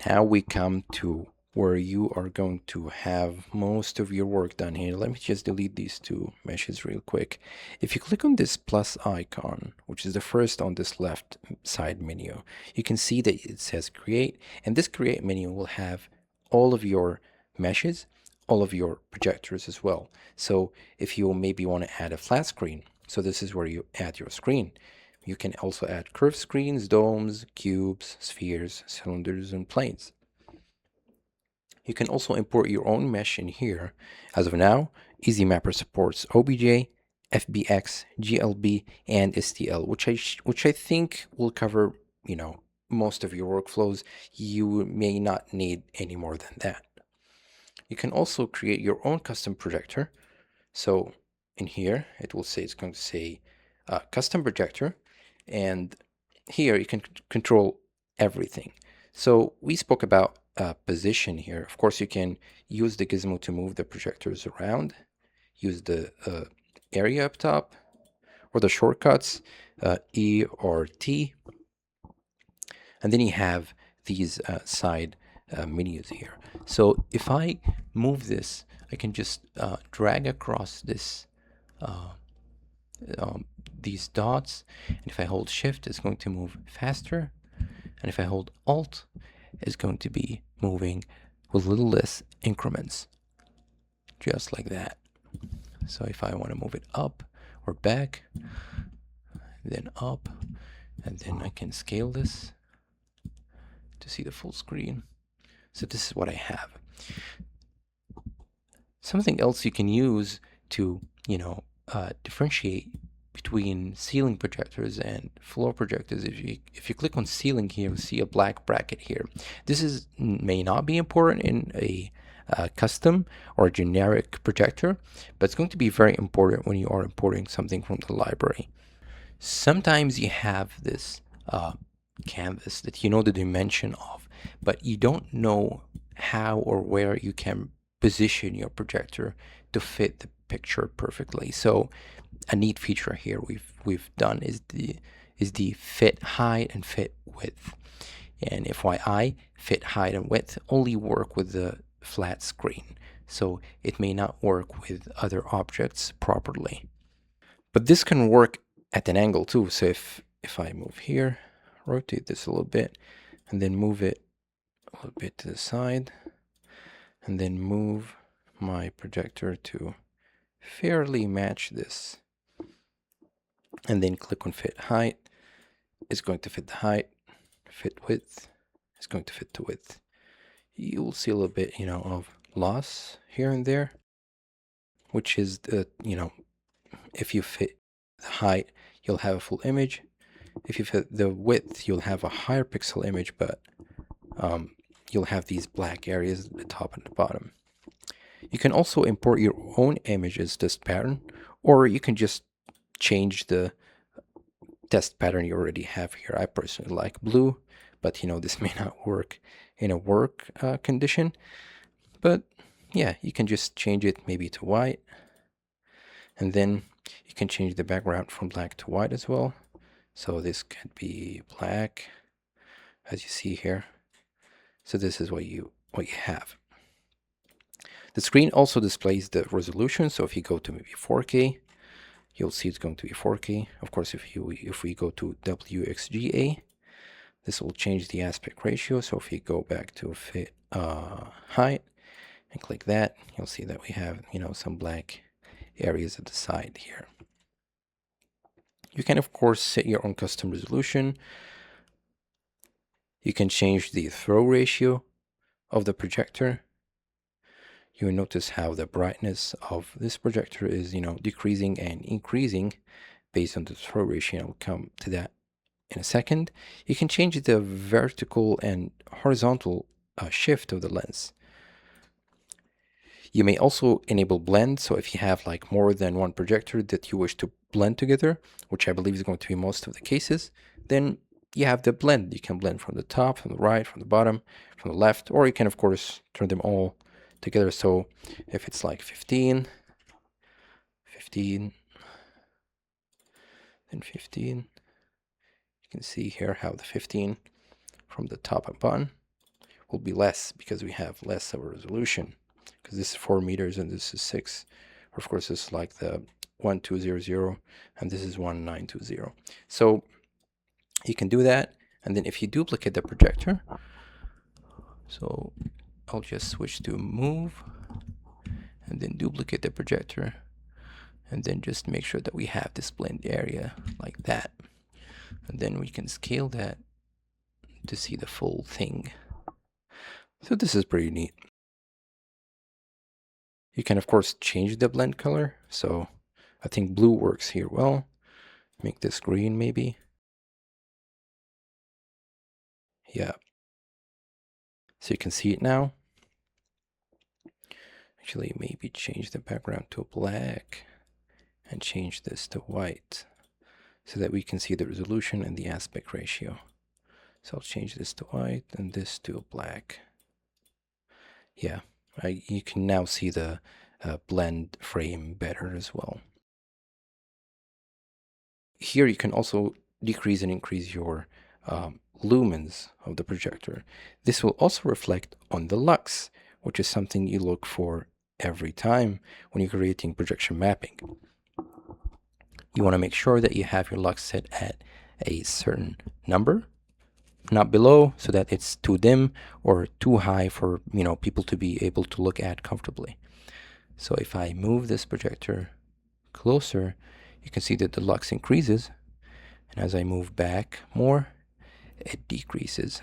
Now we come to where you are going to have most of your work done here. Let me just delete these two meshes real quick. If you click on this plus icon, which is the first on this left side menu, you can see that it says create, and this create menu will have all of your meshes, all of your projectors as well. So if you maybe want to add a flat screen, so this is where you add your screen. You can also add curved screens, domes, cubes, spheres, cylinders, and planes. You can also import your own mesh in here. As of now, Eazymapper supports OBJ, FBX, GLB, and STL, which I think will cover, most of your workflows. You may not need any more than that. You can also create your own custom projector. So in here, it's going to say custom projector, and here you can control everything. So we spoke about position here. Of course, you can use the gizmo to move the projectors around, use the area up top, or the shortcuts, E or T. And then you have these side menus here. So if I move this, I can just drag across this these dots, and if I hold shift, it's going to move faster, and if I hold alt, it's going to be moving with little less increments, just like that. So if I want to move it up or back, then up, and then I can scale this to see the full screen. So this is what I have. Something else you can use to, differentiate between ceiling projectors and floor projectors. If you click on ceiling here, you'll see a black bracket here. This may not be important in a custom or generic projector, but it's going to be very important when you are importing something from the library. Sometimes you have this canvas that you know the dimension of, but you don't know how or where you can position your projector to fit the picture perfectly. So a neat feature here we've done is the fit height and fit width. And FYI, fit height and width only work with the flat screen, so it may not work with other objects properly. But this can work at an angle too. So if I move here, rotate this a little bit, and then move it a little bit to the side, and then move my projector to fairly match this, and then click on fit height, it's going to fit the height. Fit width is going to fit the width. You'll see a little bit, of loss here and there, which is the, if you fit the height, you'll have a full image. If you fit the width, you'll have a higher pixel image, but you'll have these black areas at the top and the bottom. You can also import your own images test pattern, or you can just change the test pattern you already have here. I personally like blue, but this may not work in a work condition. But yeah, you can just change it maybe to white, and then you can change the background from black to white as well. So this could be black, as you see here. So this is what you have. The screen also displays the resolution. So if you go to maybe 4K, you'll see it's going to be 4K. Of course, if we go to WXGA, this will change the aspect ratio. So if you go back to fit height and click that, you'll see that we have some black areas at the side here. You can of course set your own custom resolution. You can change the throw ratio of the projector. You will notice how the brightness of this projector is decreasing and increasing based on the throw ratio. I'll come to that in a second. You can change the vertical and horizontal shift of the lens. You may also enable blend. So if you have like more than one projector that you wish to blend together, which I believe is going to be most of the cases, then you have the blend. You can blend from the top, from the right, from the bottom, from the left, or you can of course turn them all together. So if it's like 15, then 15, you can see here how the 15 from the top and bottom will be less because we have less of a resolution, because this is 4 meters and this is 6. Of course, this is like the 1200 and this is 1920. So you can do that. And then if you duplicate the projector, so I'll just switch to move and then duplicate the projector, and then just make sure that we have this blend area like that. And then we can scale that to see the full thing. So this is pretty neat. You can of course change the blend color. So I think blue works here well. Make this green maybe. Yeah. So you can see it now. Actually, maybe change the background to black and change this to white so that we can see the resolution and the aspect ratio. So I'll change this to white and this to black. Yeah, you can now see the blend frame better as well. Here you can also decrease and increase your lumens of the projector. This will also reflect on the lux, which is something you look for every time when you're creating projection mapping. You want to make sure that you have your lux set at a certain number, not below, so that it's too dim or too high for people to be able to look at comfortably. So if I move this projector closer, you can see that the lux increases, and as I move back more, it decreases.